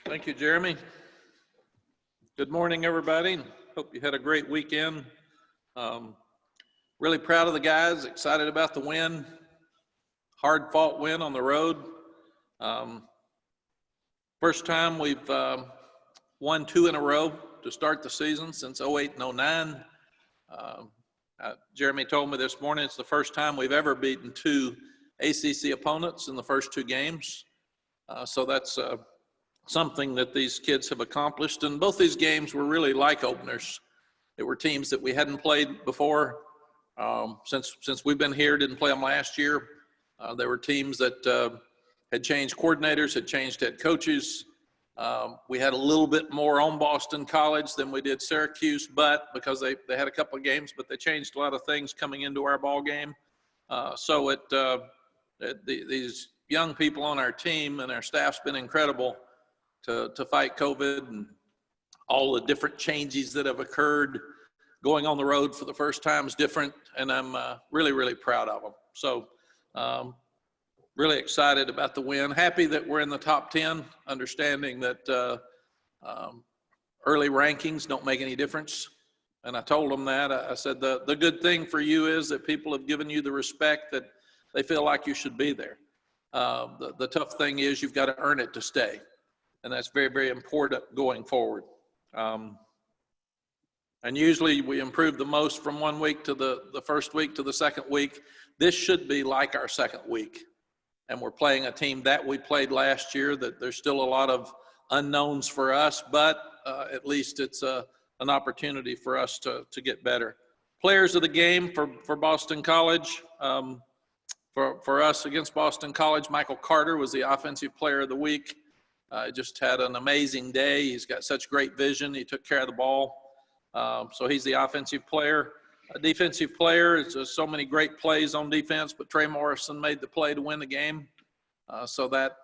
Thank you, Jeremy. Good morning, everybody. Hope you had a great weekend. Really proud of the guys, excited about the win. Hard-fought win on the road. First time we've won 2 in a row to start the season since 08 and 09. Jeremy told me this morning it's the first time we've ever beaten 2 ACC opponents in the first 2 games. So that's something that these kids have accomplished. And both these games were really like openers. They were teams that we hadn't played before since we've been here, didn't play them last year. They were teams that had changed coordinators, had changed head coaches. We had a little bit more on Boston College than we did Syracuse, but because they had a couple of games, but they changed a lot of things coming into our ball game. These young people on our team and our staff's been incredible to fight COVID and all the different changes that have occurred. Going on the road for the first time is different, and I'm really, really proud of them. So really excited about the win. Happy that we're in the top 10, understanding that early rankings don't make any difference. And I told them that. I said the good thing for you is that people have given you the respect that they feel like you should be there. The tough thing is you've got to earn it to stay. And that's very, very important going forward. And usually we improve the most from one week to the first week to the second week. This should be like our second week. And we're playing a team that we played last year that there's still a lot of unknowns for us, but at least it's an opportunity for us to get better. Players of the game for Boston College. For us against Boston College, Michael Carter was the offensive player of the week. Just had an amazing day. He's got such great vision. He took care of the ball. So he's the offensive player. A defensive player, it's so many great plays on defense, but Trey Morrison made the play to win the game. So that,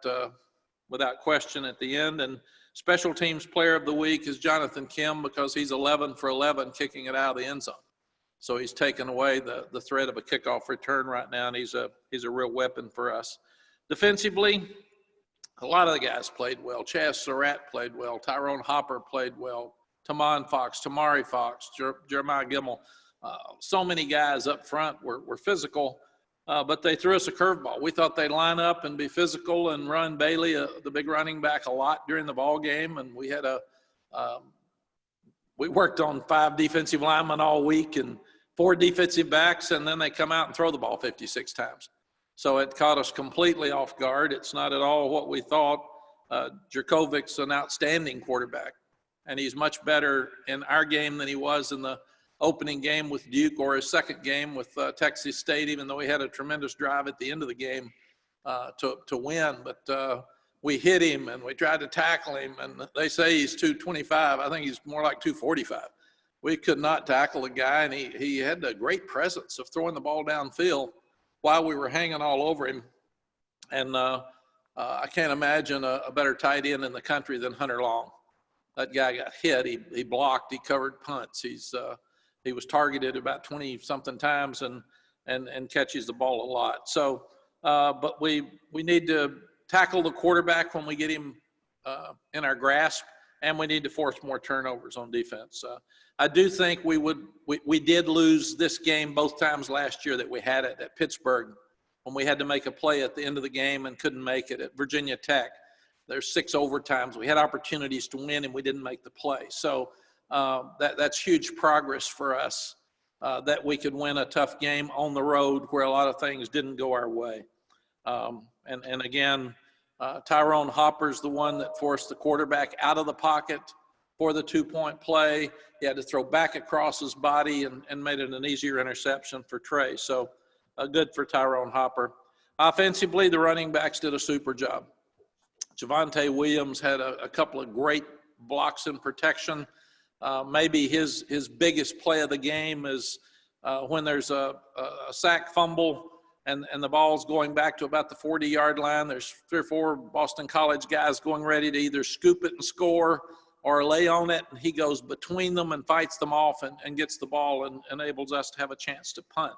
without question at the end. And special teams player of the week is Jonathan Kim because he's 11 for 11 kicking it out of the end zone. So he's taken away the threat of a kickoff return right now, and he's a real weapon for us. Defensively, a lot of the guys played well. Chaz Surratt played well. Tyrone Hopper played well. Tamon Fox, Tamari Fox, Jeremiah Gimmel. So many guys up front were physical, but they threw us a curveball. We thought they'd line up and be physical and run Bailey, the big running back, a lot during the ball game. And we had we worked on 5 defensive linemen all week and 4 defensive backs, and then they come out and throw the ball 56 times. So it caught us completely off guard. It's not at all what we thought. Jurkovic's an outstanding quarterback, and he's much better in our game than he was in the opening game with Duke or his second game with Texas State, even though he had a tremendous drive at the end of the game to win. But we hit him, and we tried to tackle him, and they say he's 225. I think he's more like 245. We could not tackle the guy, and he had a great presence of throwing the ball downfield while we were hanging all over him. And I can't imagine a better tight end in the country than Hunter Long. That guy got hit. He blocked. He covered punts. He was targeted about 20-something times and catches the ball a lot. So, but we need to tackle the quarterback when we get him in our grasp, and we need to force more turnovers on defense. I do think we did lose this game both times last year that we had it at Pittsburgh when we had to make a play at the end of the game and couldn't make it. At Virginia Tech, there's 6 overtimes. We had opportunities to win and we didn't make the play. So that's huge progress for us that we could win a tough game on the road where a lot of things didn't go our way. And again, Tyrone Hopper's the one that forced the quarterback out of the pocket for the 2-point play. He had to throw back across his body and made it an easier interception for Trey. So good for Tyrone Hopper. Offensively, the running backs did a super job. Javonte Williams had a couple of great blocks in protection. Maybe his biggest play of the game is when there's a sack fumble and the ball's going back to about the 40-yard line. There's 3 or 4 Boston College guys going ready to either scoop it and score or lay on it, and he goes between them and fights them off and gets the ball and enables us to have a chance to punt.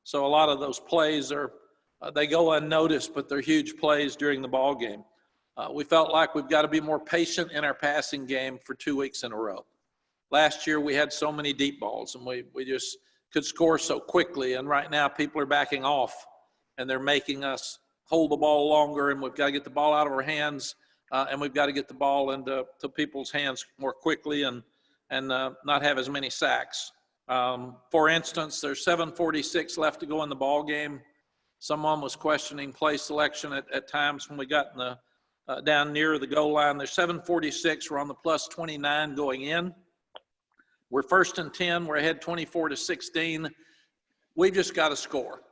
So a lot of those plays they go unnoticed, but they're huge plays during the ball game. We felt like we've got to be more patient in our passing game for 2 weeks in a row. Last year we had so many deep balls and we just could score so quickly, and right now people are backing off and they're making us hold the ball longer, and we've got to get the ball out of our hands, and we've got to get the ball into people's hands more quickly and not have as many sacks. For instance, there's 7:46 left to go in the ball game. Someone was questioning play selection at times when we got in the down near the goal line. There's 7:46. We're on the plus 29 going in. We're 1st and 10. We're ahead 24-16. We've just got to score.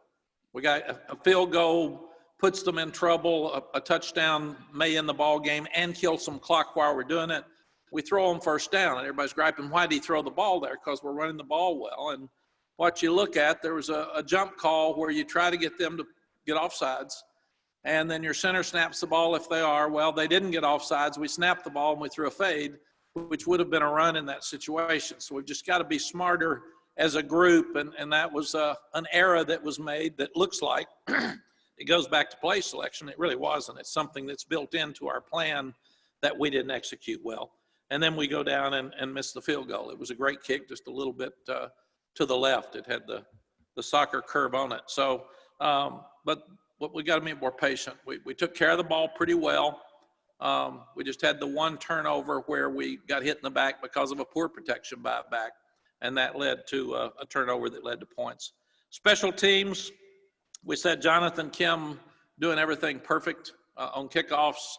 We got a field goal puts them in trouble. A touchdown may end the ball game and kill some clock while we're doing it. We throw them 1st down, and everybody's griping, why did he throw the ball there? Because we're running the ball well. And what you look at, there was a jump call where you try to get them to get offsides, and then your center snaps the ball if they are. Well, they didn't get offsides. We snapped the ball and we threw a fade, which would have been a run in that situation. So we've just got to be smarter as a group, and that was an error that was made that looks like it goes back to play selection. It really wasn't. It's something that's built into our plan that we didn't execute well. And then we go down and miss the field goal. It was a great kick, just a little bit to the left. It had the soccer curve on it. So, but we got to be more patient. We took care of the ball pretty well. We just had the one turnover where we got hit in the back because of a poor protection by a back, and that led to a turnover that led to points. Special teams, we said Jonathan Kim doing everything perfect on kickoffs.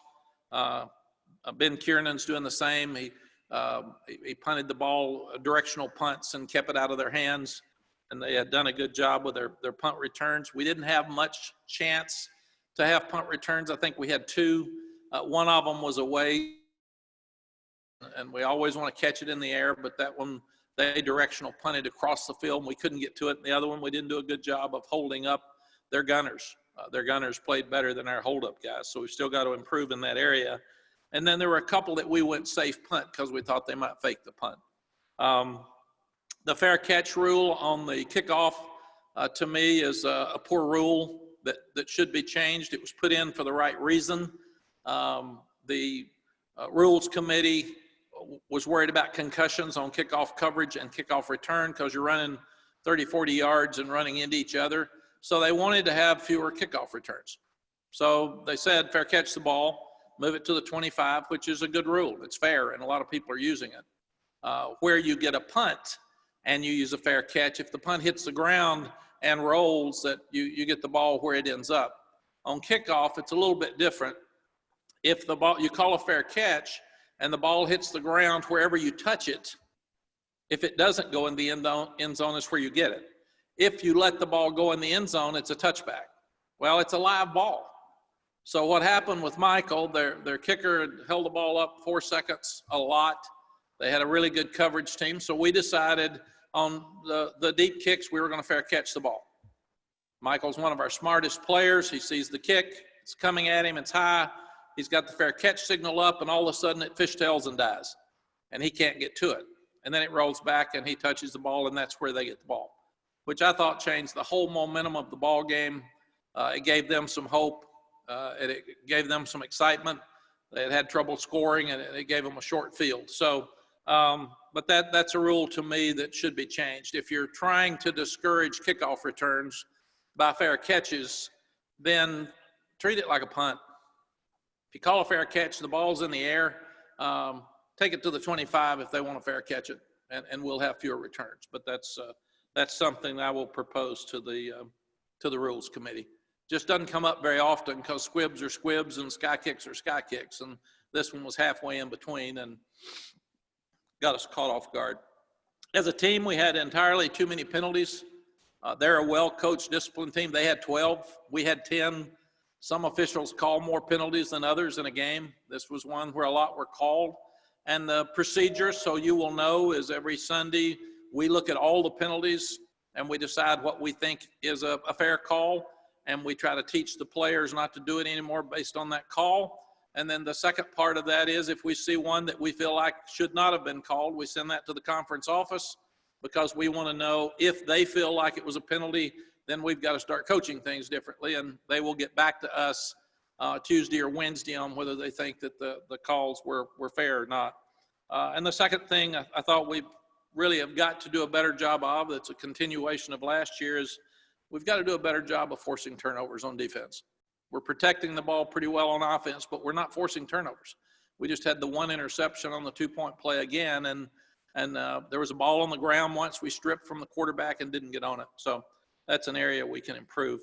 Ben Kiernan's doing the same. He punted the ball, directional punts, and kept it out of their hands, and they had done a good job with their punt returns. We didn't have much chance to have punt returns. I think we had 2. One of them was away, and we always want to catch it in the air, but that one, they directional punted across the field, and we couldn't get to it. And the other one, we didn't do a good job of holding up their gunners. Their gunners played better than our hold-up guys, so we've still got to improve in that area. And then there were a couple that we went safe punt because we thought they might fake the punt. The fair catch rule on the kickoff, to me, is a poor rule that should be changed. It was put in for the right reason. The rules committee was worried about concussions on kickoff coverage and kickoff return because you're running 30, 40 yards and running into each other. So they wanted to have fewer kickoff returns. So they said, fair catch the ball, move it to the 25, which is a good rule. It's fair, and a lot of people are using it. Where you get a punt and you use a fair catch, if the punt hits the ground and rolls, that you get the ball where it ends up. On kickoff, it's a little bit different. If the ball, you call a fair catch and the ball hits the ground wherever you touch it, if it doesn't go in the end zone is where you get it. If you let the ball go in the end zone, it's a touchback. Well, it's a live ball. So what happened with Michael, their kicker had held the ball up 4 seconds a lot. They had a really good coverage team. So we decided on the deep kicks, we were going to fair catch the ball. Michael's one of our smartest players. He sees the kick. It's coming at him. It's high. He's got the fair catch signal up, and all of a sudden it fishtails and dies. And he can't get to it. And then it rolls back, and he touches the ball, and that's where they get the ball, which I thought changed the whole momentum of the ball game. It gave them some hope. It gave them some excitement. They had trouble scoring, and it gave them a short field. So, but that's a rule to me that should be changed. If you're trying to discourage kickoff returns by fair catches, then treat it like a punt. If you call a fair catch, the ball's in the air, take it to the 25 if they want to fair catch it, and we'll have fewer returns. But that's something I will propose to the rules committee. Just doesn't come up very often because squibs are squibs and sky kicks are sky kicks, and this one was halfway in between and got us caught off guard. As a team, we had entirely too many penalties. They're a well-coached, disciplined team. They had 12. We had 10. Some officials call more penalties than others in a game. This was one where a lot were called. And the procedure, so you will know, is every Sunday we look at all the penalties and we decide what we think is a fair call, and we try to teach the players not to do it anymore based on that call. And then the second part of that is if we see one that we feel like should not have been called, we send that to the conference office because we want to know if they feel like it was a penalty, then we've got to start coaching things differently, and they will get back to us Tuesday or Wednesday on whether they think that the calls were fair or not. And the second thing I thought we really have got to do a better job of, that's a continuation of last year, is we've got to do a better job of forcing turnovers on defense. We're protecting the ball pretty well on offense, but we're not forcing turnovers. We just had the one interception on the 2-point play again, and there was a ball on the ground once we stripped from the quarterback and didn't get on it. So that's an area we can improve.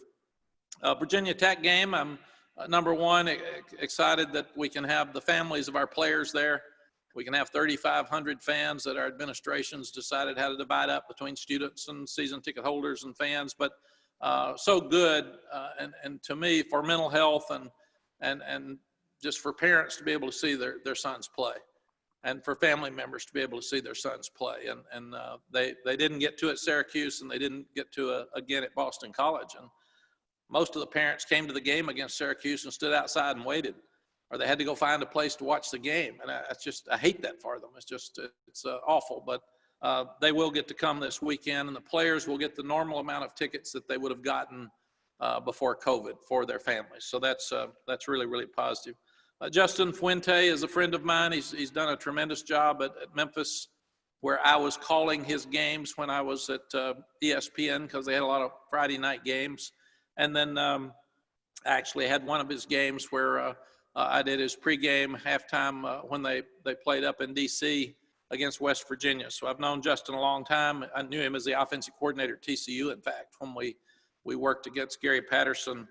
Virginia Tech game, I'm number one, excited that we can have the families of our players there. We can have 3,500 fans that our administration's decided how to divide up between students and season ticket holders and fans. But so good, and to me, for mental health and just for parents to be able to see their sons play, and for family members to be able to see their sons play. And they didn't get to at Syracuse, and they didn't get to again at Boston College. And most of the parents came to the game against Syracuse and stood outside and waited, or they had to go find a place to watch the game. And I hate that for them. It's awful, but they will get to come this weekend, and the players will get the normal amount of tickets that they would have gotten before COVID for their families. So that's really, really positive. Justin Fuente is a friend of mine. He's done a tremendous job at Memphis, where I was calling his games when I was at ESPN, because they had a lot of Friday night games. And then I actually had one of his games where I did his pregame, halftime when they played up in D.C. against West Virginia. So I've known Justin a long time. I knew him as the offensive coordinator at TCU, in fact, when we worked against Gary Patterson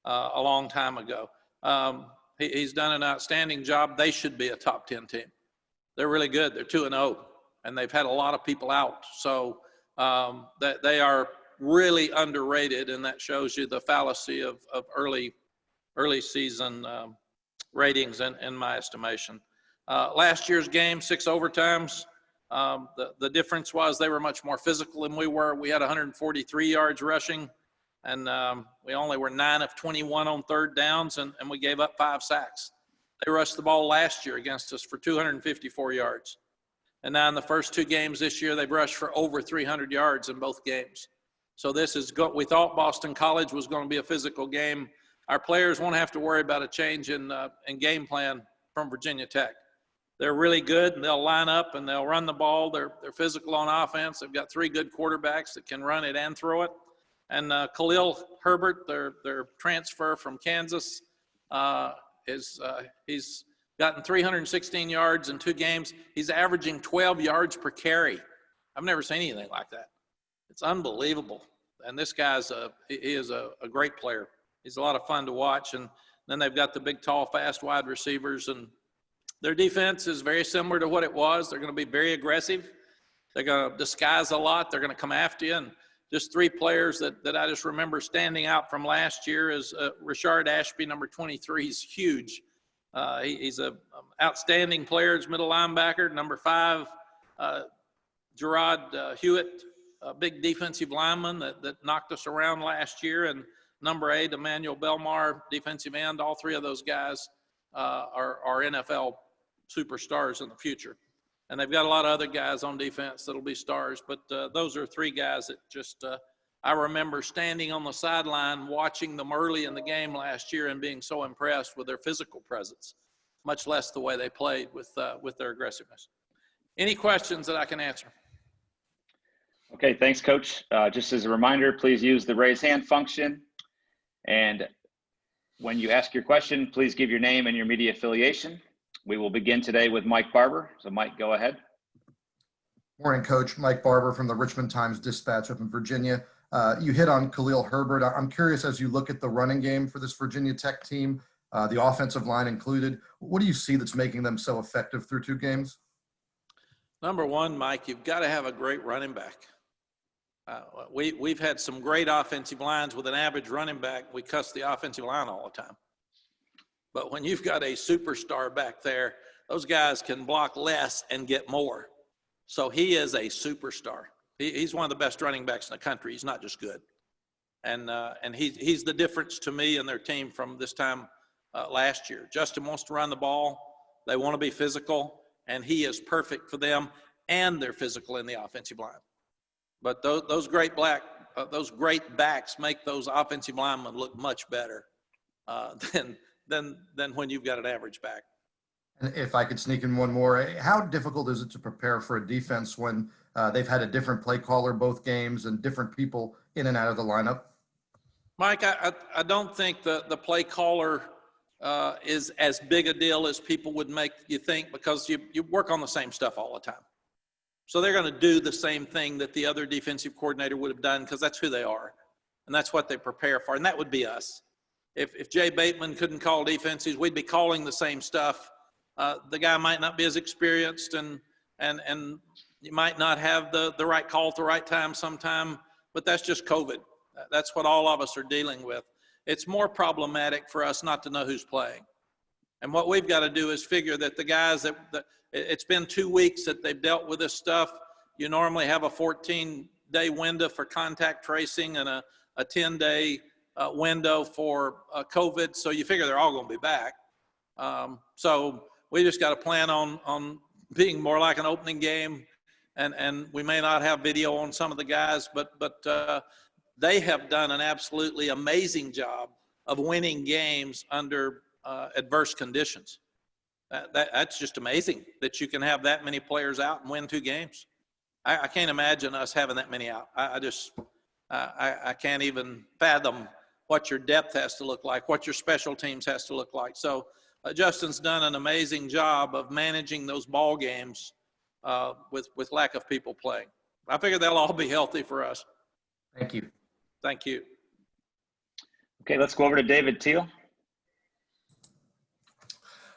a long time ago. He's done an outstanding job. They should be a top 10 team. They're really good. They're 2-0, and they've had a lot of people out. So that they are really underrated, and that shows you the fallacy of early season ratings in my estimation. Last year's game, 6 overtimes. The difference was they were much more physical than we were. We had 143 yards rushing, and we only were 9 of 21 on third downs, and we gave up 5 sacks. They rushed the ball last year against us for 254 yards. And now in the first 2 games this year, they've rushed for over 300 yards in both games. So this is good. We thought Boston College was going to be a physical game. Our players won't have to worry about a change in game plan from Virginia Tech. They're really good, and they'll line up and they'll run the ball. They're physical on offense. They've got 3 good quarterbacks that can run it and throw it. And Khalil Herbert, their transfer from Kansas, he's gotten 316 yards in 2 games. He's averaging 12 yards per carry. I've never seen anything like that. It's unbelievable. And this guy's he is a great player. He's a lot of fun to watch. And then they've got the big, tall, fast wide receivers. And their defense is very similar to what it was. They're going to be very aggressive. They're going to disguise a lot. They're going to come after you. And just 3 players that I just remember standing out from last year is Rashard Ashby, number 23. He's huge. He's an outstanding player. He's middle linebacker. Number 5, Gerard Hewitt, a big defensive lineman that knocked us around last year. And number 8, Emmanuel Belmar, defensive end. All 3 of those guys are NFL superstars in the future. And they've got a lot of other guys on defense that'll be stars. But those are 3 guys that just I remember standing on the sideline watching them early in the game last year and being so impressed with their physical presence, much less the way they played with their aggressiveness. Any questions that I can answer? Okay, thanks, Coach. Just as a reminder, please use the raise hand function. And when you ask your question, please give your name and your media affiliation. We will begin today with Mike Barber. So Mike, go ahead. Morning, Coach. Mike Barber from the Richmond Times-Dispatch up in Virginia. You hit on Khalil Herbert. I'm curious, as you look at the running game for this Virginia Tech team, the offensive line included, what do you see that's making them so effective through 2 games? Number 1, Mike, you've got to have a great running back. We've had some great offensive lines with an average running back. We cuss the offensive line all the time. But when you've got a superstar back there, those guys can block less and get more. So he is a superstar. He's one of the best running backs in the country. He's not just good. And he's the difference to me and their team from this time last year. Justin wants to run the ball. They want to be physical, and he is perfect for them, and they're physical in the offensive line. But those great backs make those offensive linemen look much better than than when you've got an average back. And if I could sneak in one more, how difficult is it to prepare for a defense when they've had a different play caller both games and different people in and out of the lineup? Mike, I don't think the play caller is as big a deal as people would make you think, because you work on the same stuff all the time. So they're going to do the same thing that the other defensive coordinator would have done, because that's who they are. And that's what they prepare for. And that would be us. If Jay Bateman couldn't call defenses, we'd be calling the same stuff. The guy might not be as experienced, and you might not have the right call at the right time sometime, but that's just COVID. That's what all of us are dealing with. It's more problematic for us not to know who's playing. And what we've got to do is figure that the guys it's been 2 weeks that they've dealt with this stuff. You normally have a 14-day window for contact tracing and a 10-day window for COVID. So you figure they're all going to be back. So we just got to plan on being more like an opening game. And we may not have video on some of the guys, but they have done an absolutely amazing job of winning games under adverse conditions. That's just amazing that you can have that many players out and win 2 games. I can't imagine us having that many out. I can't even fathom what your depth has to look like, what your special teams has to look like. So Justin's done an amazing job of managing those ball games with lack of people playing. I figure they'll all be healthy for us. Thank you. Thank you. Okay, let's go over to David Teal.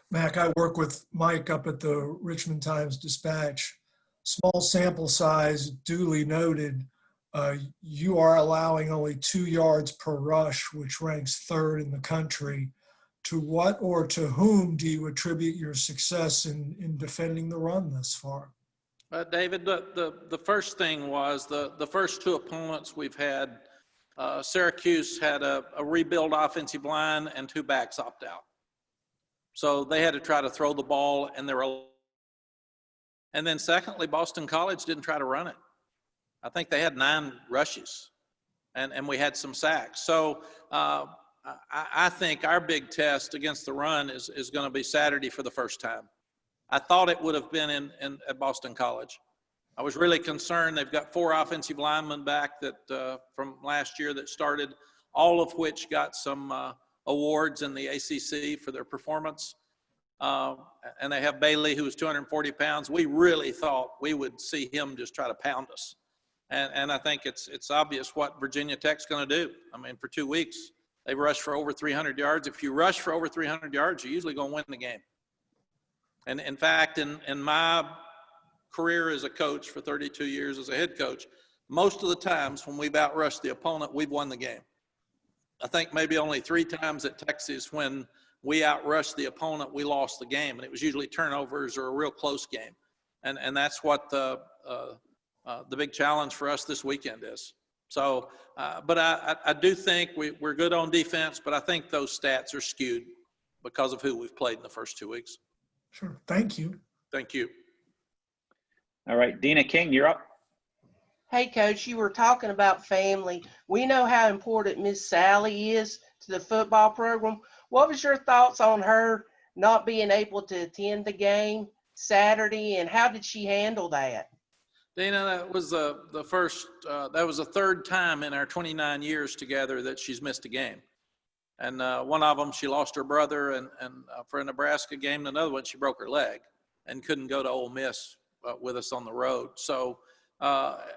Mac, I work with Mike up at the Richmond Times-Dispatch. Small sample size, duly noted. You are allowing only 2 yards per rush, which ranks 3rd in the country. To what or to whom do you attribute your success in defending the run thus far? David, the first thing was the first 2 opponents we've had, Syracuse had a rebuild offensive line and 2 backs opt out. So they had to try to throw the ball, and then secondly, Boston College didn't try to run it. I think they had 9 rushes, and we had some sacks. So I think our big test against the run is going to be Saturday for the first time. I thought it would have been at Boston College. I was really concerned. They've got 4 offensive linemen back that from last year that started, all of which got some awards in the ACC for their performance. And they have Bailey, who was 240 pounds. We really thought we would see him just try to pound us. And I think it's obvious what Virginia Tech's going to do. I mean, for 2 weeks, they've rushed for over 300 yards. If you rush for over 300 yards, you're usually going to win the game. And in fact, in my career as a coach for 32 years as a head coach, most of the times when we've outrushed the opponent, we've won the game. I think maybe only 3 times at Texas when we outrushed the opponent, we lost the game. And it was usually turnovers or a real close game. And that's what the big challenge for us this weekend is. So, but I do think we're good on defense, but I think those stats are skewed because of who we've played in the first 2 weeks. Sure. Thank you. Thank you. All right, Dina King, you're up. Hey, Coach, you were talking about family. We know how important Miss Sally is to the football program. What was your thoughts on her not being able to attend the game Saturday, and how did she handle that? Dana, that was the 3rd time in our 29 years together that she's missed a game. And one of them, she lost her brother and for a Nebraska game. And another one, she broke her leg and couldn't go to Ole Miss with us on the road. So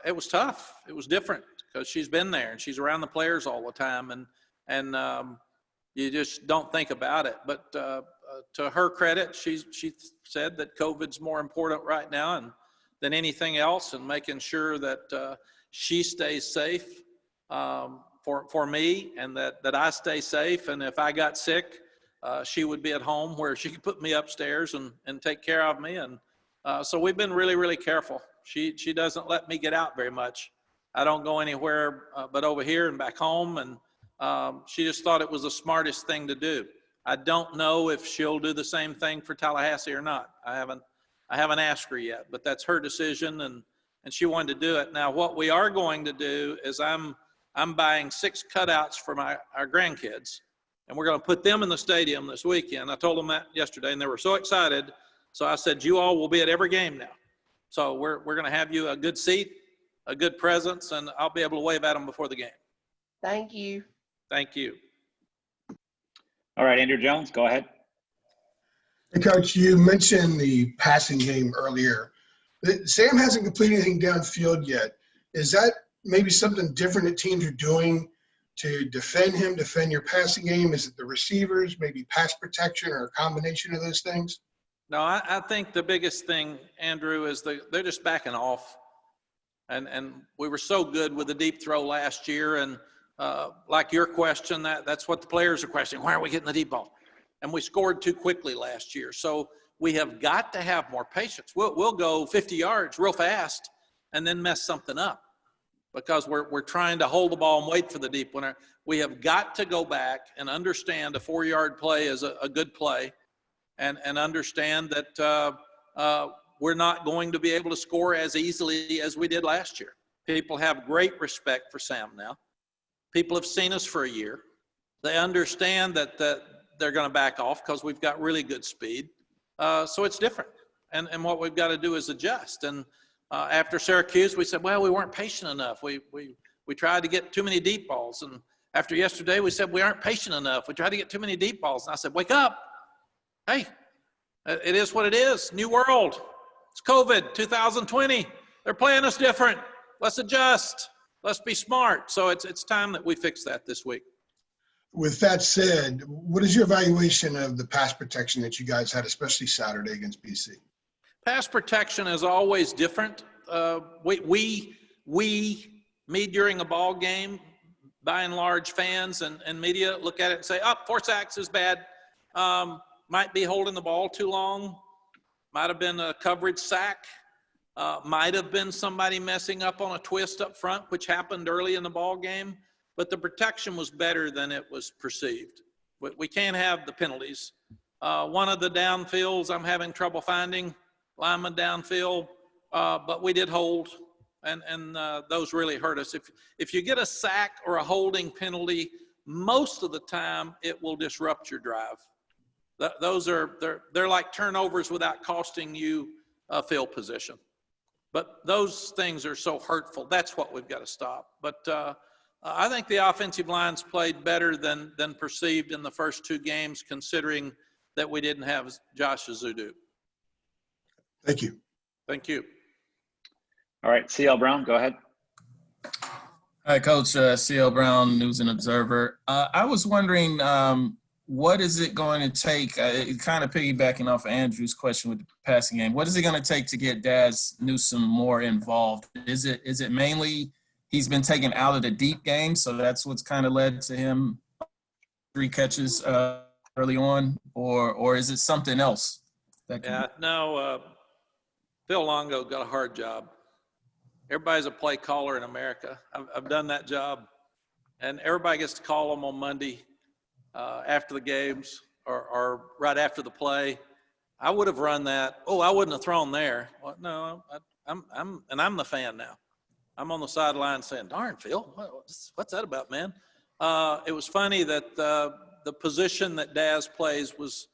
it was tough. It was different because she's been there and she's around the players all the time. And you just don't think about it. But to her credit, she said that COVID's more important right now than anything else, and making sure that she stays safe for me, and that I stay safe. And if I got sick, she would be at home where she could put me upstairs and take care of me. And so we've been really, really careful. She doesn't let me get out very much. I don't go anywhere but over here and back home. And she just thought it was the smartest thing to do. I don't know if she'll do the same thing for Tallahassee or not. I haven't asked her yet, but that's her decision, and she wanted to do it. Now, what we are going to do is I'm buying 6 cutouts for our grandkids, And we're going to put them in the stadium this weekend. I told them that yesterday, and they were so excited. So I said, you all will be at every game now. So we're going to have you a good seat, a good presence, and I'll be able to wave at them before the game. Thank you. Thank you. All right, Andrew Jones, go ahead. Hey, Coach, you mentioned the passing game earlier. Sam hasn't completed anything downfield yet. Is that maybe something different that teams are doing to defend him, defend your passing game? Is it the receivers, maybe pass protection, or a combination of those things? No, I think the biggest thing, Andrew, is they're just backing off. And we were so good with the deep throw last year. And like your question, that's what the players are questioning. Why are we getting the deep ball? And we scored too quickly last year. So we have got to have more patience. We'll go 50 yards real fast and then mess something up because we're trying to hold the ball and wait for the deep winner. We have got to go back and understand a 4-yard play is a good play and understand that we're not going to be able to score as easily as we did last year. People have great respect for Sam now. People have seen us for a year. They understand that they're going to back off because we've got really good speed. So it's different. And what we've got to do is adjust. And after Syracuse, we said, well, we weren't patient enough. We tried to get too many deep balls. And after yesterday, we said, we aren't patient enough. We tried to get too many deep balls. And I said, wake up. Hey, it is what it is. New world. It's COVID 2020. They're playing us different. Let's adjust. Let's be smart. So it's time that we fix that this week. With that said, what is your evaluation of the pass protection that you guys had, especially Saturday against BC? Pass protection is always different. Me during a ball game, by and large, fans and media look at it and say, oh, 4 sacks is bad. Might be holding the ball too long. Might have been a coverage sack. Might have been somebody messing up on a twist up front, which happened early in the ball game. But the protection was better than it was perceived. We can't have the penalties. One of the downfields I'm having trouble finding, lineman downfield, but we did hold, and those really hurt us. If you get a sack or a holding penalty, most of the time it will disrupt your drive. They're like turnovers without costing you a field position. But those things are so hurtful. That's what we've got to stop. But I think the offensive line's played better than perceived in the first 2 games, considering that we didn't have Josh Azudu. Thank you. Thank you. All right, CL Brown, go ahead. Hi, Coach. CL Brown, News and Observer. I was wondering, what is it going to take, kind of piggybacking off of Andrew's question with the passing game, what is it going to take to get Daz Newsome more involved? Is it mainly he's been taken out of the deep game, so that's what's kind of led to him 3 catches early on, or is it something else? Phil Longo got a hard job. Everybody's a play caller in America. I've done that job, and everybody gets to call them on Monday after the games or right after the play. I would have run that. Oh, I wouldn't have thrown there. Well, no, I'm the fan now. I'm on the sideline saying, darn, Phil, what's that about, man? It was funny that the position that Daz plays was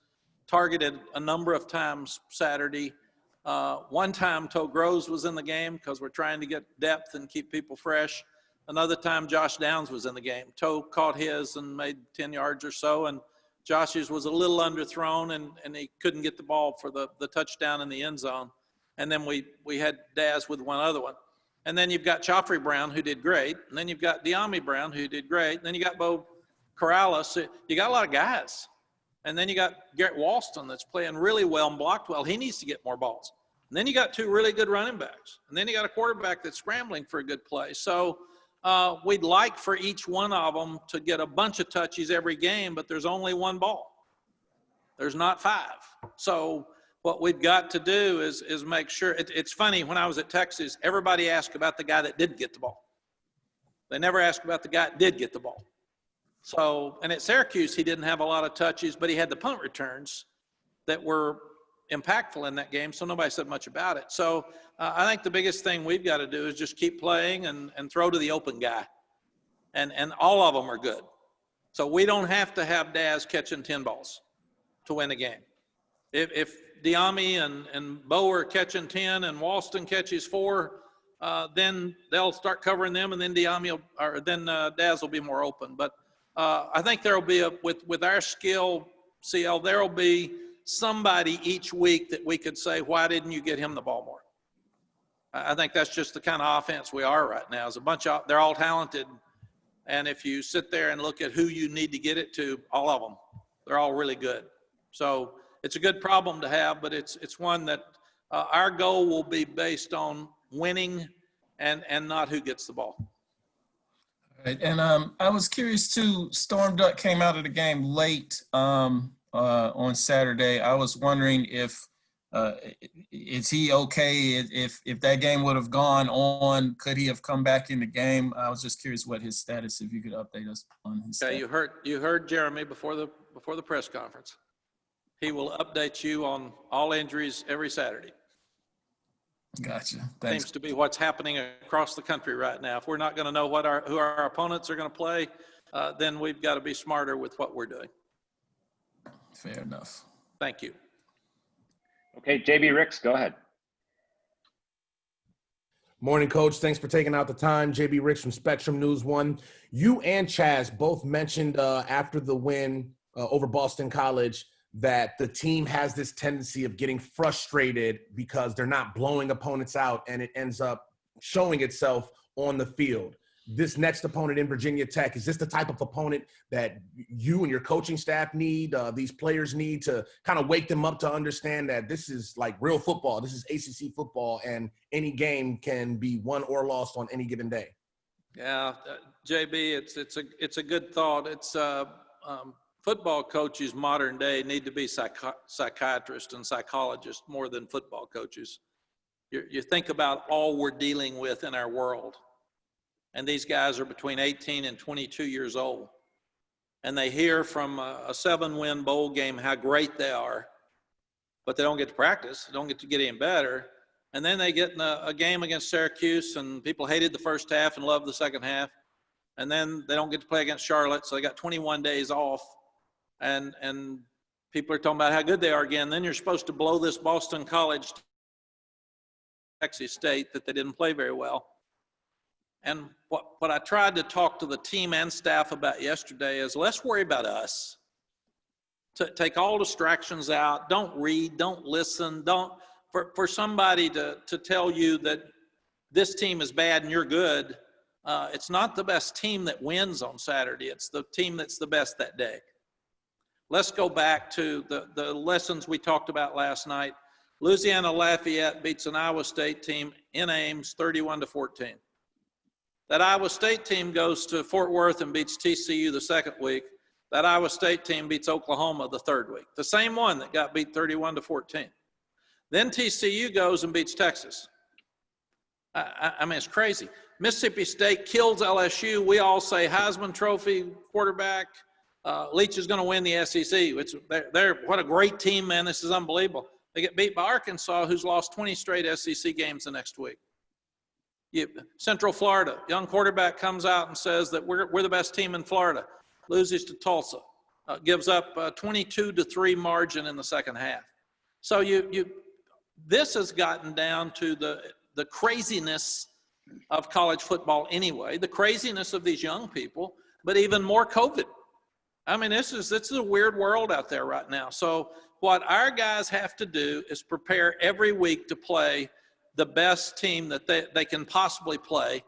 targeted a number of times Saturday. One time, Toe Groves was in the game because we're trying to get depth and keep people fresh. Another time, Josh Downs was in the game. Toe caught his and made 10 yards or so, and Josh's was a little underthrown, and he couldn't get the ball for the touchdown in the end zone. And then we had Daz with one other one. And then you've got Joffrey Brown, who did great. And then you've got De'Ami Brown, who did great. And then you got Bo Corrales. You got a lot of guys. And then you got Garrett Walston that's playing really well and blocked well. He needs to get more balls. And then you got 2 really good running backs. And then you got a quarterback that's scrambling for a good play. So we'd like for each one of them to get a bunch of touches every game, but there's only 1 ball. There's not 5. So what we've got to do is make sure. It's funny, when I was at Texas, everybody asked about the guy that didn't get the ball. They never asked about the guy that did get the ball. So, and at Syracuse, he didn't have a lot of touches, but he had the punt returns that were impactful in that game, so nobody said much about it. So I think the biggest thing we've got to do is just keep playing and throw to the open guy. And all of them are good. So we don't have to have Daz catching 10 balls to win a game. If Diami and Bo are catching 10 and Walston catches 4, then they'll start covering them, and then Daz will be more open. But I think there'll be with our skill, CL, there'll be somebody each week that we could say, why didn't you get him the ball more? I think that's just the kind of offense we are right now. Is a bunch of, they're all talented. And if you sit there and look at who you need to get it to, all of them, they're all really good. So it's a good problem to have, but it's one that our goal will be based on winning and not who gets the ball. All right. And I was curious too, Storm Duck came out of the game late on Saturday. I was wondering if is he okay? If that game would have gone on, could he have come back in the game? I was just curious what his status, if you could update us on his status. You heard Jeremy before the press conference. He will update you on all injuries every Saturday. Gotcha. Thanks. Seems to be what's happening across the country right now. If we're not going to know who our opponents are going to play, then we've got to be smarter with what we're doing. Fair enough. Thank you. Okay, JB Ricks, go ahead. Morning, Coach. Thanks for taking out the time. JB Ricks from Spectrum News 1. You and Chaz both mentioned after the win over Boston College that the team has this tendency of getting frustrated because they're not blowing opponents out, and it ends up showing itself on the field. This next opponent in Virginia Tech, is this the type of opponent that you and your coaching staff need, these players need to kind of wake them up to understand that this is like real football, this is ACC football, and any game can be won or lost on any given day? Yeah, JB, it's a good thought. It's football coaches modern day need to be psychiatrists and psychologists more than football coaches. You think about all we're dealing with in our world. And these guys are between 18 and 22 years old. And they hear from a 7-win bowl game how great they are, but they don't get to practice, they don't get to get any better. And then they get in a game against Syracuse, and people hated the first half and loved the second half. And then they don't get to play against Charlotte, so they got 21 days off. And people are talking about how good they are again. Then you're supposed to blow this Boston College, Texas State, that they didn't play very well. And what I tried to talk to the team and staff about yesterday is, let's worry about us. Take all distractions out. Don't read, don't listen. For somebody to tell you that this team is bad and you're good, it's not the best team that wins on Saturday. It's the team that's the best that day. Let's go back to the lessons we talked about last night. Louisiana Lafayette beats an Iowa State team in Ames 31-14. That Iowa State team goes to Fort Worth and beats TCU the second week. That Iowa State team beats Oklahoma the third week. The same one that got beat 31-14. Then TCU goes and beats Texas. I mean, it's crazy. Mississippi State kills LSU. We all say Heisman Trophy quarterback. Leach is going to win the SEC. What a great team, man. This is unbelievable. They get beat by Arkansas, who's lost 20 straight SEC games the next week. Central Florida, young quarterback comes out and says that we're the best team in Florida, loses to Tulsa, gives up 22-3 margin in the second half. So this has gotten down to the craziness of college football anyway, the craziness of these young people, but even more COVID. I mean, this is a weird world out there right now. So what our guys have to do is prepare every week to play the best team that they can possibly play,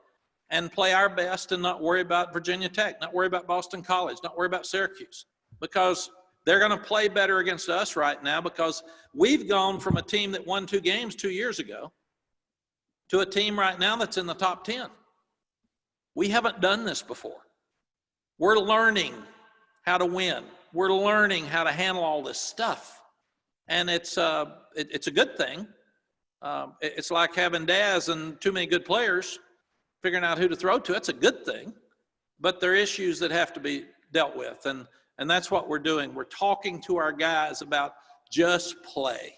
and play our best, and not worry about Virginia Tech, not worry about Boston College, not worry about Syracuse, because they're going to play better against us right now, because we've gone from a team that won 2 games 2 years ago to a team right now that's in the top 10. We haven't done this before. We're learning how to win. We're learning how to handle all this stuff. And it's a good thing. It's like having Daz and too many good players, figuring out who to throw to. It's a good thing, but there are issues that have to be dealt with. And that's what we're doing. We're talking to our guys about just play,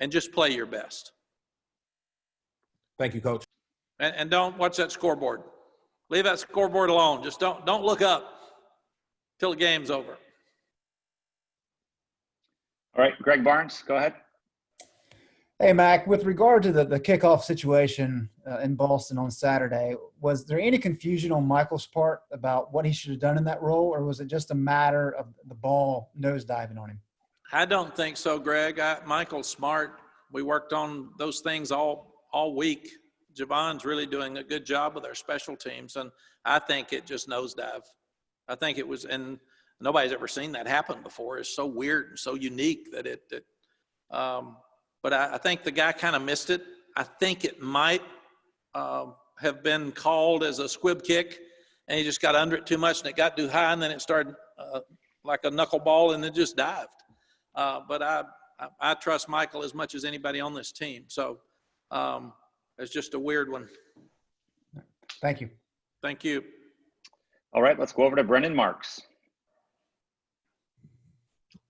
and just play your best. Thank you, Coach. And don't watch that scoreboard. Leave that scoreboard alone. Just don't look up. till the game's over. All right, Greg Barnes, go ahead. Hey, Mac, with regard to the kickoff situation in Boston on Saturday, was there any confusion on Michael's part about what he should have done in that role, or was it just a matter of the ball nosediving on him? I don't think so, Greg. Michael's smart. We worked on those things all week. Javon's really doing a good job with our special teams, and I think it just nosedived. I think it was, and nobody's ever seen that happen before. It's so weird and so unique that but I think the guy kind of missed it. I think it might have been called as a squib kick, and he just got under it too much, and it got too high, and then it started like a knuckleball, and it just dived. But I trust Michael as much as anybody on this team. So it's just a weird one. Thank you. Thank you. All right, let's go over to Brendan Marks.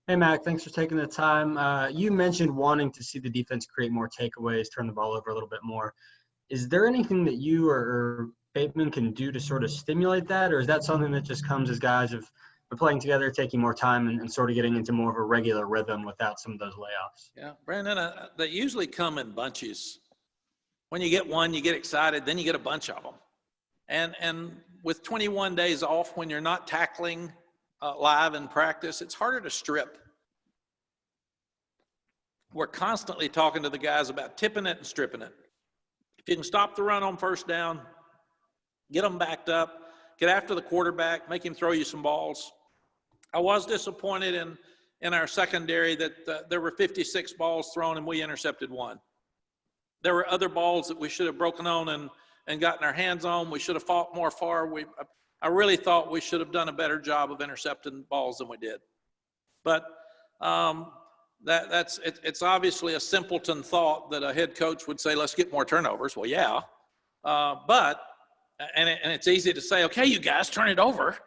Hey, Mac, thanks for taking the time. You mentioned wanting to see the defense create more takeaways, turn the ball over a little bit more. Is there anything that you or Bateman can do to sort of stimulate that, or is that something that just comes as guys have been playing together, taking more time and sort of getting into more of a regular rhythm without some of those layoffs? Yeah, Brandon, they usually come in bunches. When you get one, you get excited, then you get a bunch of them. And with 21 days off, when you're not tackling live in practice, it's harder to strip. We're constantly talking to the guys about tipping it and stripping it. If you can stop the run on first down, get them backed up, get after the quarterback, make him throw you some balls. I was disappointed in our secondary that there were 56 balls thrown and we intercepted one. There were other balls that we should have broken on and gotten our hands on. We should have fought more far. I really thought we should have done a better job of intercepting balls than we did. But it's obviously a simpleton thought that a head coach would say, let's get more turnovers. Well, yeah. But it's easy to say, okay, you guys, turn it over.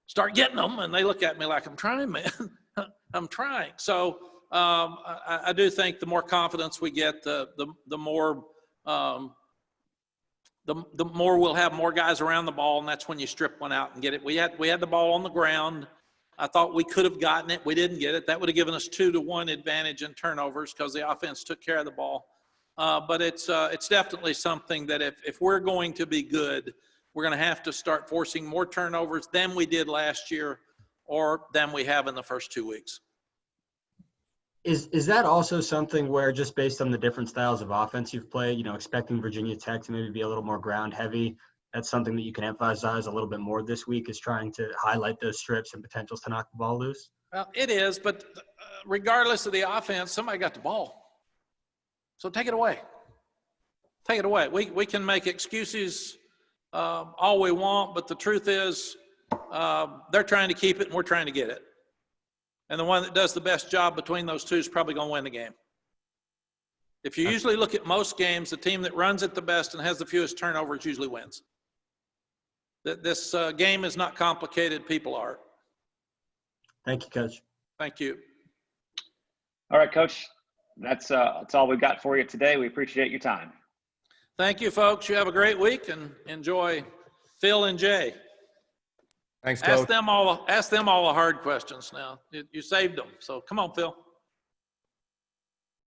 Start getting them. And they look at me like, I'm trying, man. I'm trying. So I do think the more confidence we get, the more the more we'll have more guys around the ball, and that's when you strip one out and get it. We had the ball on the ground. I thought we could have gotten it. We didn't get it. That would have given us 2-1 advantage in turnovers because the offense took care of the ball. But it's definitely something that if we're going to be good, we're going to have to start forcing more turnovers than we did last year or than we have in the first 2 weeks. Is that also something where, just based on the different styles of offense you've played, expecting Virginia Tech to maybe be a little more ground heavy, that's something that you can emphasize a little bit more this week, is trying to highlight those strips and potentials to knock the ball loose? Well, it is, but regardless of the offense, somebody got the ball. So take it away. Take it away. We can make excuses all we want, but the truth is they're trying to keep it and we're trying to get it. And the one that does the best job between those two is probably going to win the game. If you usually look at most games, the team that runs it the best and has the fewest turnovers usually wins. This game is not complicated. People are. Thank you, Coach. Thank you. All right, Coach. That's all we've got for you today. We appreciate your time. Thank you, folks. You have a great week and enjoy Phil and Jay. Thanks, Coach. Ask them all the hard questions now. You saved them. So come on, Phil.